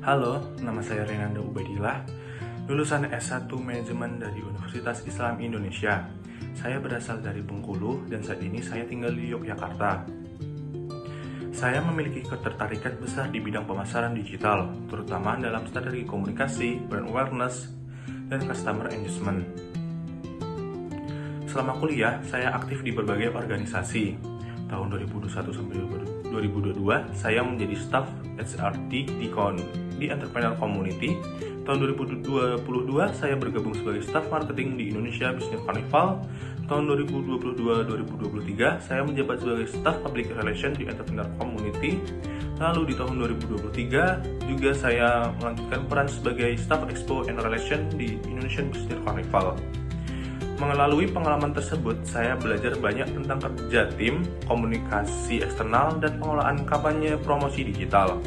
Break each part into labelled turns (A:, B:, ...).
A: Halo, nama saya Renanda Ubaidillah, lulusan S1 Manajemen dari Universitas Islam Indonesia. Saya berasal dari Bengkulu dan saat ini saya tinggal di Yogyakarta. Saya memiliki ketertarikan besar di bidang pemasaran digital, terutama dalam strategi komunikasi, brand awareness, dan customer engagement. Selama kuliah, saya aktif di berbagai organisasi. Tahun 2021 sampai 2022, saya menjadi staff HRD di Entrepreneur Community. Tahun 2022, saya bergabung sebagai staff marketing di Indonesia Business Carnival. Tahun 2022-2023, saya menjabat sebagai staff public relation di Entrepreneur Community. Lalu di tahun 2023, juga saya melanjutkan peran sebagai staff Expo and Relation di Indonesian Business Carnival. Melalui pengalaman tersebut, saya belajar banyak tentang kerja tim, komunikasi eksternal, dan pengelolaan kampanye promosi digital.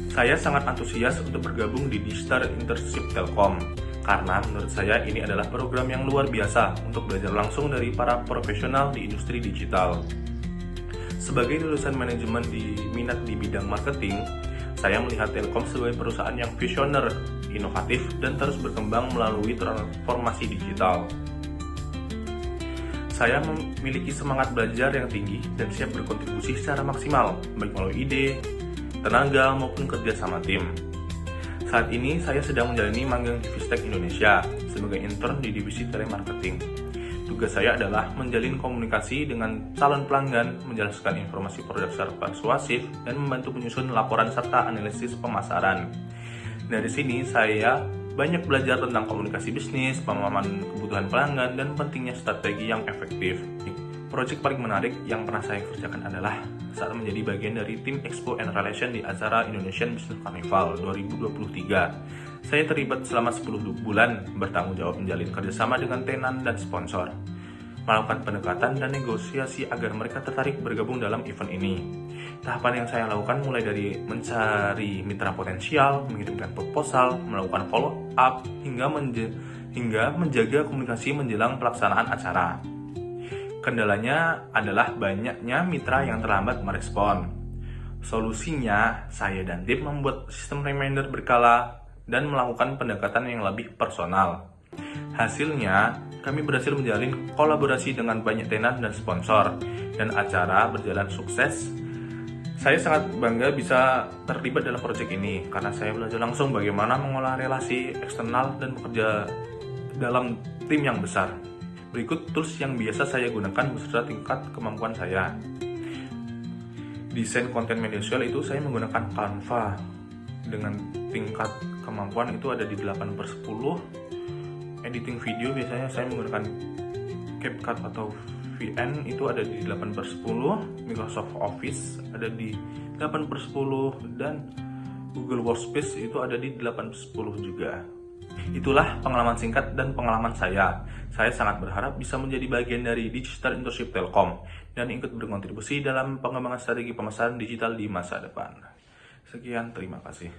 A: Saya sangat antusias untuk bergabung di Digital Internship Telkom, karena menurut saya ini adalah program yang luar biasa untuk belajar langsung dari para profesional di industri digital. Sebagai lulusan manajemen minat di bidang marketing, saya melihat Telkom sebagai perusahaan yang visioner, inovatif, dan terus berkembang melalui transformasi digital. Saya memiliki semangat belajar yang tinggi dan siap berkontribusi secara maksimal, baik melalui ide, tenaga, maupun kerja sama tim. Saat ini saya sedang menjalani magang di Vistek Indonesia sebagai intern di divisi telemarketing. Tugas saya adalah menjalin komunikasi dengan calon pelanggan, menjelaskan informasi produk secara persuasif, dan membantu menyusun laporan serta analisis pemasaran. Dari sini saya banyak belajar tentang komunikasi bisnis, pemahaman kebutuhan pelanggan, dan pentingnya strategi yang efektif. Proyek paling menarik yang pernah saya kerjakan adalah saat menjadi bagian dari tim Expo and Relation di acara Indonesian Business Carnival 2023. Saya terlibat selama 10 bulan bertanggung jawab menjalin kerjasama dengan tenan dan sponsor, melakukan pendekatan dan negosiasi agar mereka tertarik bergabung dalam event ini. Tahapan yang saya lakukan mulai dari mencari mitra potensial, mengirimkan proposal, melakukan follow up, hingga menjaga komunikasi menjelang pelaksanaan acara. Kendalanya adalah banyaknya mitra yang terlambat merespon. Solusinya, saya dan tim membuat sistem reminder berkala dan melakukan pendekatan yang lebih personal. Hasilnya, kami berhasil menjalin kolaborasi dengan banyak tenan dan sponsor, dan acara berjalan sukses. Saya sangat bangga bisa terlibat dalam proyek ini, karena saya belajar langsung bagaimana mengolah relasi eksternal dan bekerja dalam tim yang besar. Berikut tools yang biasa saya gunakan beserta tingkat kemampuan saya. Desain konten media sosial itu saya menggunakan Canva dengan tingkat kemampuan itu ada di 8/10. Editing video biasanya saya menggunakan CapCut atau VN itu ada di 8/10. Microsoft Office ada di 8/10 dan Google Workspace itu ada di 8/10 juga. Itulah pengalaman singkat dan pengalaman saya. Saya sangat berharap bisa menjadi bagian dari Digital Internship Telkom dan ikut berkontribusi dalam pengembangan strategi pemasaran digital di masa depan. Sekian, terima kasih.